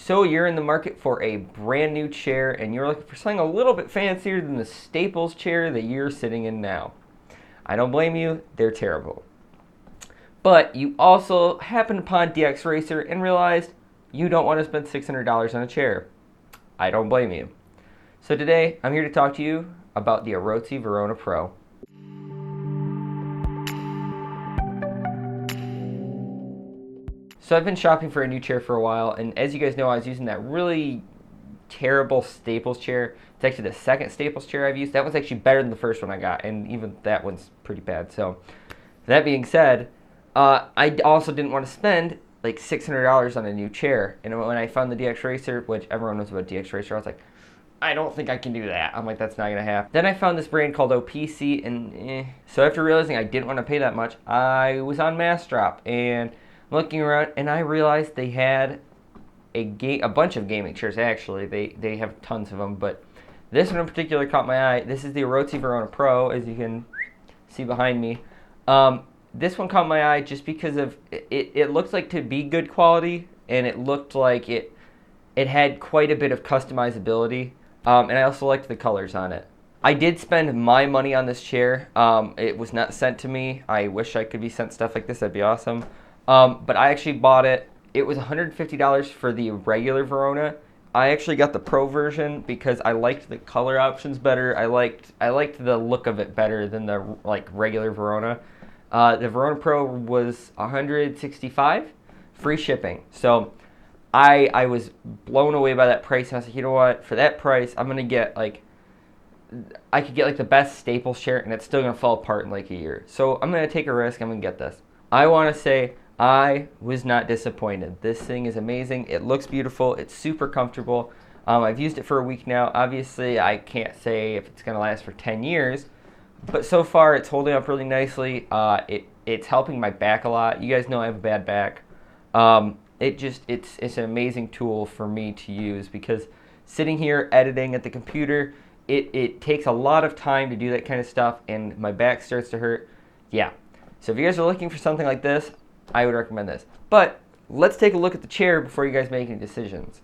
So you're in the market for a brand new chair and you're looking for something a little bit fancier than the Staples chair that you're sitting in now. I don't blame you, they're terrible. But you also happened upon DX Racer and realized you don't want to spend $600 on a chair. I don't blame you. So today I'm here to talk to you about the Arozzi Verona Pro. So I've been shopping for a new chair for a while, and as you guys know, I was using that really terrible Staples chair. It's actually the second Staples chair I've used. That one's actually better than the first one I got, and even that one's pretty bad. So that being said, I also didn't want to spend like $600 on a new chair. And when I found the DX Racer, which everyone knows about DX Racer, I was like, I don't think I can do that. I'm like, that's not going to happen. Then I found this brand called OPC, and so after realizing I didn't want to pay that much, I was on Massdrop and looking around, and I realized they had a bunch of gaming chairs. Actually, they have tons of them, but this one in particular caught my eye. This is the Arozzi Verona Pro, as you can see behind me. This one caught my eye just because of it looked like to be good quality, and it looked like it had quite a bit of customizability, and I also liked the colors on it. I did spend my money on this chair. It was not sent to me. I wish I could be sent stuff like this. That'd be awesome. But I actually bought it. It was $150 for the regular Verona. I actually got the Pro version because I liked the color options better. I liked the look of it better than the regular Verona. The Verona Pro was $165, free shipping. So I was blown away by that price. And I was like, you know what? For that price, I'm gonna get I could get the best Staples chair, and it's still gonna fall apart in like a year. So I'm gonna take a risk. I'm gonna get this. I want to say I was not disappointed. This thing is amazing. It looks beautiful. It's super comfortable. I've used it for a week now. Obviously, I can't say if it's going to last for 10 years, but so far it's holding up really nicely. It's helping my back a lot. You guys know I have a bad back. It's an amazing tool for me to use because sitting here editing at the computer, it takes a lot of time to do that kind of stuff, and my back starts to hurt. Yeah. So if you guys are looking for something like this, I would recommend this. But let's take a look at the chair before you guys make any decisions.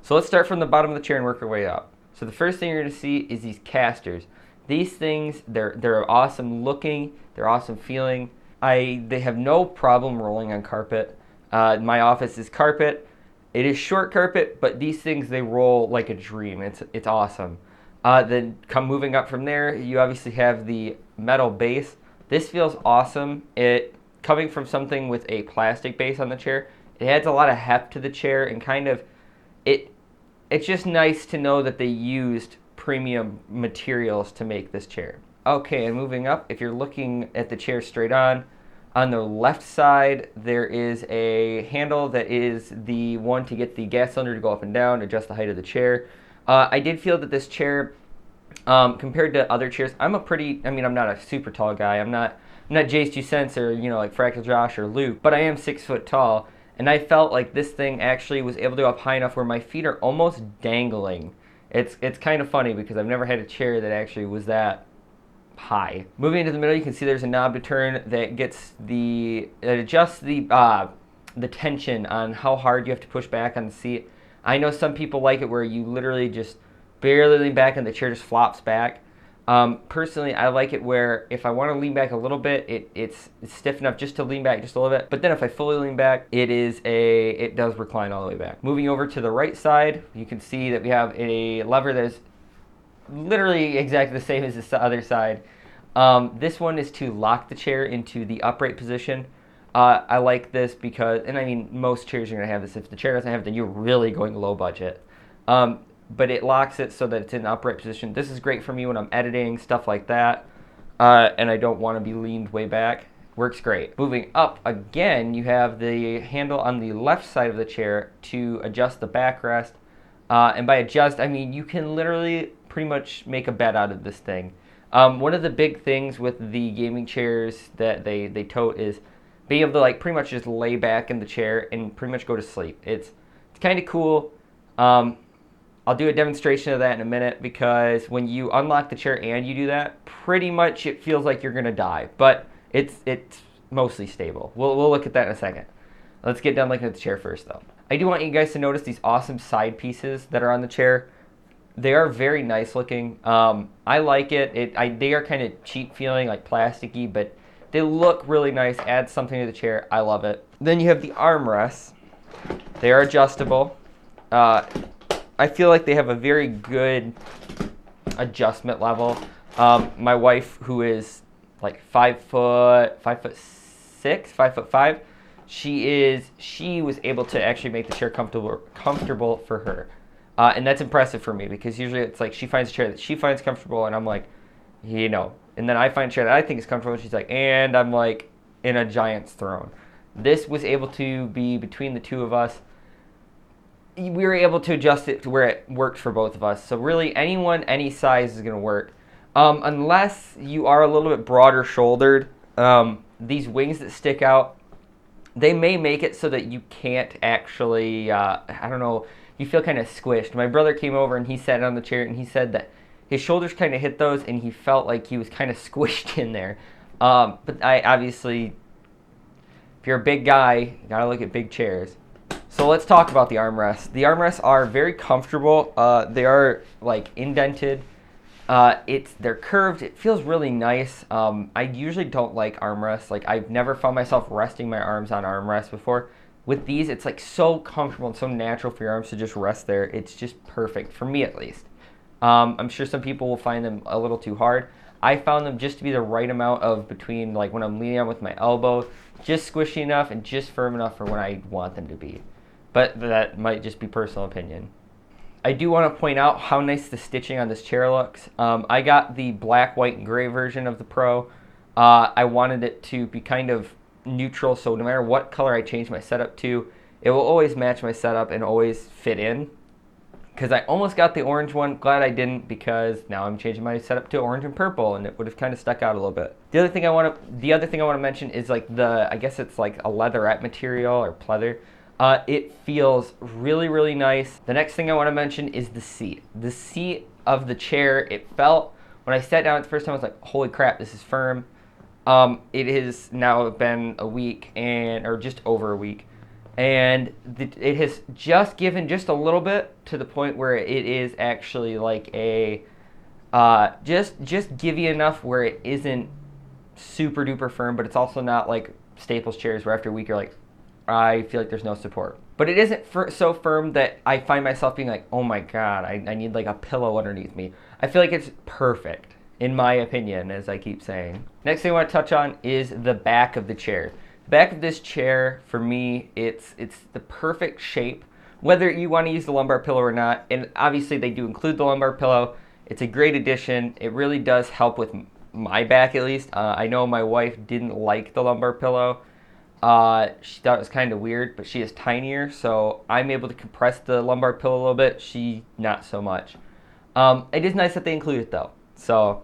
So let's start from the bottom of the chair and work our way up. So the first thing you're going to see is these casters. These things, they're awesome looking, they're awesome feeling. They have no problem rolling on carpet. My office is carpet. It is short carpet, but these things, they roll like a dream. It's awesome. Then moving up from there, you obviously have the metal base. This feels awesome. Coming from something with a plastic base on the chair, it adds a lot of heft to the chair, and it's just nice to know that they used premium materials to make this chair. Okay, and moving up, if you're looking at the chair straight on the left side, there is a handle that is the one to get the gas cylinder to go up and down, adjust the height of the chair. I did feel that this chair, compared to other chairs, I'm not a super tall guy. I'm not Jay's 2 cents or, like Fractal Josh or Luke, but I am 6 foot tall, and I felt like this thing actually was able to go up high enough where my feet are almost dangling. It's kind of funny because I've never had a chair that actually was that high. Moving into the middle, you can see there's a knob to turn that adjusts the tension on how hard you have to push back on the seat. I know some people like it where you literally just barely lean back and the chair just flops back. Personally, I like it where if I want to lean back a little bit, it's stiff enough just to lean back just a little bit. But then if I fully lean back, it does recline all the way back. Moving over to the right side, you can see that we have a lever that is literally exactly the same as the other side. This one is to lock the chair into the upright position. I like this because, most chairs are going to have this. If the chair doesn't have it, then you're really going low budget. But it locks it so that it's in an upright position. This is great for me when I'm editing, stuff like that, and I don't want to be leaned way back. Works great. Moving up again, you have the handle on the left side of the chair to adjust the backrest. And by adjust, you can literally pretty much make a bed out of this thing. One of the big things with the gaming chairs that they tote is being able to pretty much just lay back in the chair and pretty much go to sleep. It's kind of cool. I'll do a demonstration of that in a minute because when you unlock the chair and you do that, pretty much it feels like you're going to die. But it's mostly stable. We'll look at that in a second. Let's get done looking at the chair first, though. I do want you guys to notice these awesome side pieces that are on the chair. They are very nice looking. I like it. They are kind of cheap feeling, like plasticky, but they look really nice. Add something to the chair. I love it. Then you have the armrests. They are adjustable. I feel like they have a very good adjustment level. My wife, who is like 5'6", 5'5", she was able to actually make the chair comfortable for her. And that's impressive for me, because usually it's like she finds a chair that she finds comfortable, and I'm like, and then I find a chair that I think is comfortable, and she's like, and I'm like in a giant's throne. This was able to be between the two of us. We were able to adjust it to where it worked for both of us. So really, anyone, any size is going to work. Unless you are a little bit broader shouldered, these wings that stick out, they may make it so that you can't actually, you feel kind of squished. My brother came over and he sat on the chair, and he said that his shoulders kind of hit those, and he felt like he was kind of squished in there. But I obviously, if you're a big guy, you gotta look at big chairs. So let's talk about the armrests. The armrests are very comfortable. They are like indented. They're curved. It feels really nice. I usually don't like armrests. Like, I've never found myself resting my arms on armrests before. With these, it's like so comfortable and so natural for your arms to just rest there. It's just perfect, for me at least. I'm sure some people will find them a little too hard. I found them just to be the right amount of between, like when I'm leaning on with my elbow, just squishy enough and just firm enough for when I want them to be. But that might just be personal opinion. I do want to point out how nice the stitching on this chair looks. I got the black, white, and gray version of the Pro. I wanted it to be kind of neutral, so no matter what color I change my setup to, it will always match my setup and always fit in. Because I almost got the orange one. Glad I didn't, because now I'm changing my setup to orange and purple, and it would have kind of stuck out a little bit. The other thing I want to mention is like I guess it's like a leatherette material or pleather. It feels really, really nice. The next thing I want to mention is the seat. The seat of the chair, it felt, when I sat down the first time, I was like, holy crap, this is firm. It has now been a week, or just over a week, and it has just given just a little bit to the point where it is actually like a, just give you enough where it isn't super duper firm, but it's also not like Staples chairs where after a week you're like, I feel like there's no support. But it isn't so firm that I find myself being like, oh my god, I need like a pillow underneath me. I feel like it's perfect, in my opinion, as I keep saying. Next thing I want to touch on is the back of the chair. The back of this chair, for me, it's the perfect shape, whether you want to use the lumbar pillow or not. And obviously they do include the lumbar pillow. It's a great addition. It really does help with my back, at least. I know my wife didn't like the lumbar pillow. She thought it was kind of weird, but she is tinier, so I'm able to compress the lumbar pillow a little bit. She, not so much. It is nice that they include it, though. So,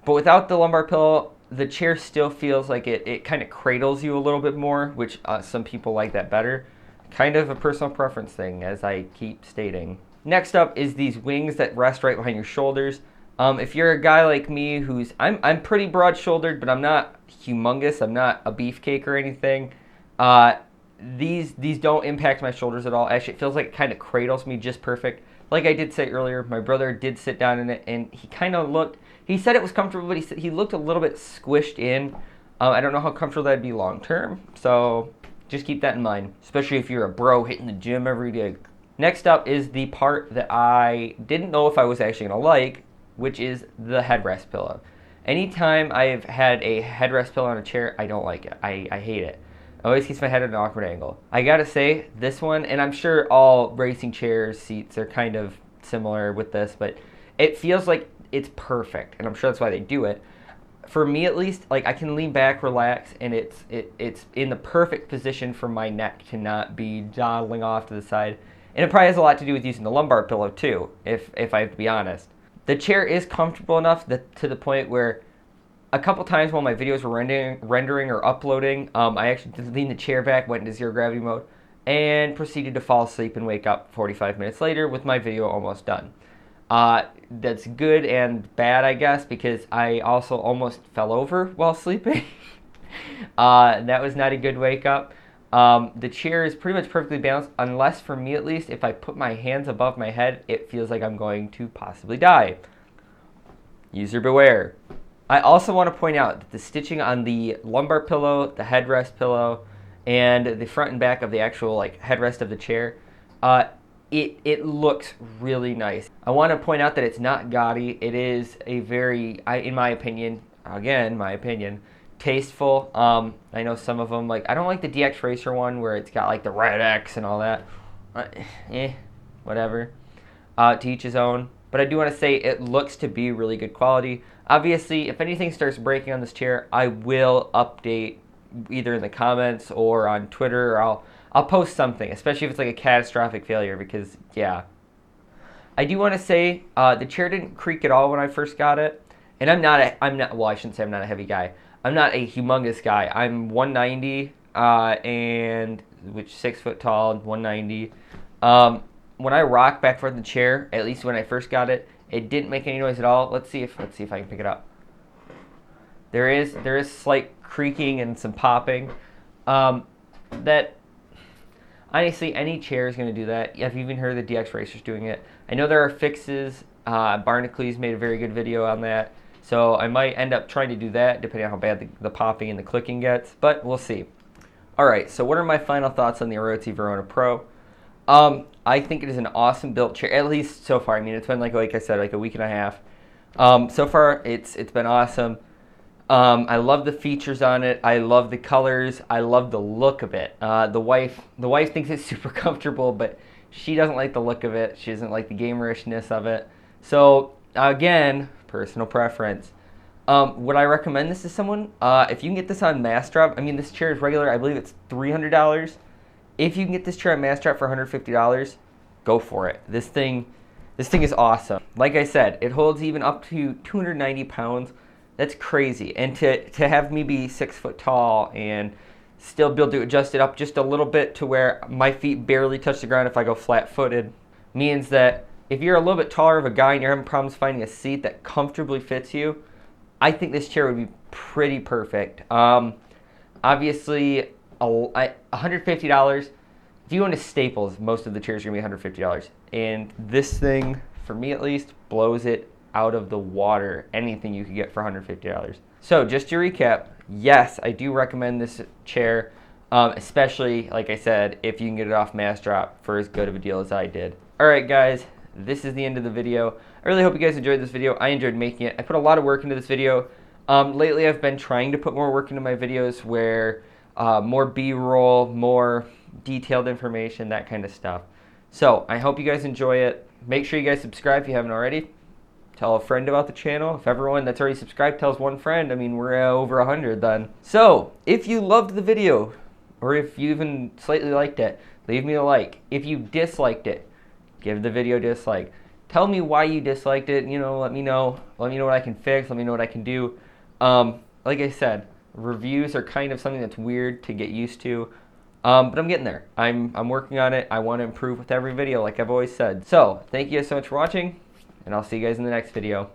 but without the lumbar pillow, the chair still feels like it kind of cradles you a little bit more, which some people like that better. Kind of a personal preference thing, as I keep stating. Next up is these wings that rest right behind your shoulders. If you're a guy like me I'm pretty broad-shouldered, but I'm not humongous. I'm not a beefcake or anything. These don't impact my shoulders at all. Actually, it feels like it kind of cradles me just perfect. Like I did say earlier, my brother did sit down in it, and he kind of looked, he said it was comfortable, but he looked a little bit squished in. I don't know how comfortable that'd be long-term, so just keep that in mind, especially if you're a bro hitting the gym every day. Next up is the part that I didn't know if I was actually going to like, which is the headrest pillow. Anytime I've had a headrest pillow on a chair, I don't like it. I hate it. It always keeps my head at an awkward angle. I gotta say, this one, and I'm sure all racing chairs seats are kind of similar with this, but it feels like it's perfect, and I'm sure that's why they do it. For me at least, like I can lean back, relax, and it's in the perfect position for my neck to not be dawdling off to the side. And it probably has a lot to do with using the lumbar pillow too, if I have to be honest. The chair is comfortable enough to the point where a couple times while my videos were rendering or uploading, I actually did lean the chair back, went into zero gravity mode, and proceeded to fall asleep and wake up 45 minutes later with my video almost done. That's good and bad, I guess, because I also almost fell over while sleeping. That was not a good wake up. The chair is pretty much perfectly balanced, unless for me at least, if I put my hands above my head, it feels like I'm going to possibly die. User beware. I also want to point out that the stitching on the lumbar pillow, the headrest pillow, and the front and back of the actual like headrest of the chair, it looks really nice. I want to point out that it's not gaudy. It is a very, in my opinion, again, my opinion, tasteful. I know some of them, like, I don't like the DX Racer one where it's got like the red X and all that. Whatever. To each his own. But I do want to say it looks to be really good quality. Obviously, if anything starts breaking on this chair, I will update either in the comments or on Twitter, or I'll post something, especially if it's like a catastrophic failure, because yeah. I do want to say the chair didn't creak at all when I first got it. And well, I shouldn't say I'm not a heavy guy. I'm not a humongous guy. I'm 190 and which 6 foot tall, 190. When I rock back and forth in the chair, at least when I first got it, it didn't make any noise at all. Let's see if I can pick it up. There is slight creaking and some popping. That honestly, any chair is going to do that. I've even heard the DX Racers doing it. I know there are fixes. Barnacules made a very good video on that. So I might end up trying to do that, depending on how bad the popping and the clicking gets. But we'll see. All right. So what are my final thoughts on the Arozzi Verona Pro? I think it is an awesome built chair, at least so far. I mean, it's been like I said, like a week and a half. So far, it's been awesome. I love the features on it. I love the colors. I love the look of it. The wife thinks it's super comfortable, but she doesn't like the look of it. She doesn't like the gamerishness of it. So again, personal preference. Would I recommend this to someone? If you can get this on Massdrop, I mean, this chair is regular. I believe it's $300. If you can get this chair at Massdrop for $150, go for it. This thing is awesome. Like I said, it holds even up to 290 pounds. That's crazy. And to have me be 6 foot tall and still be able to adjust it up just a little bit to where my feet barely touch the ground if I go flat-footed means that if you're a little bit taller of a guy and you're having problems finding a seat that comfortably fits you, I think this chair would be pretty perfect. Obviously, $150. If you go into Staples, most of the chairs are going to be $150. And this thing, for me at least, blows it out of the water. Anything you could get for $150. So just to recap, yes, I do recommend this chair, especially, like I said, if you can get it off Massdrop for as good of a deal as I did. All right, guys, this is the end of the video. I really hope you guys enjoyed this video. I enjoyed making it. I put a lot of work into this video. Lately, I've been trying to put more work into my videos where more B-roll, more detailed information, that kind of stuff. So I hope you guys enjoy it. Make sure you guys subscribe if you haven't already. Tell a friend about the channel. If everyone that's already subscribed tells one friend, I mean, we're over 100 then. So if you loved the video, or if you even slightly liked it, leave me a like. If you disliked it, give the video a dislike. Tell me why you disliked it. You know, let me know. Let me know what I can fix. Let me know what I can do. Like I said, reviews are kind of something that's weird to get used to. But I'm getting there. I'm working on it. I want to improve with every video, like I've always said. So thank you guys so much for watching, and I'll see you guys in the next video.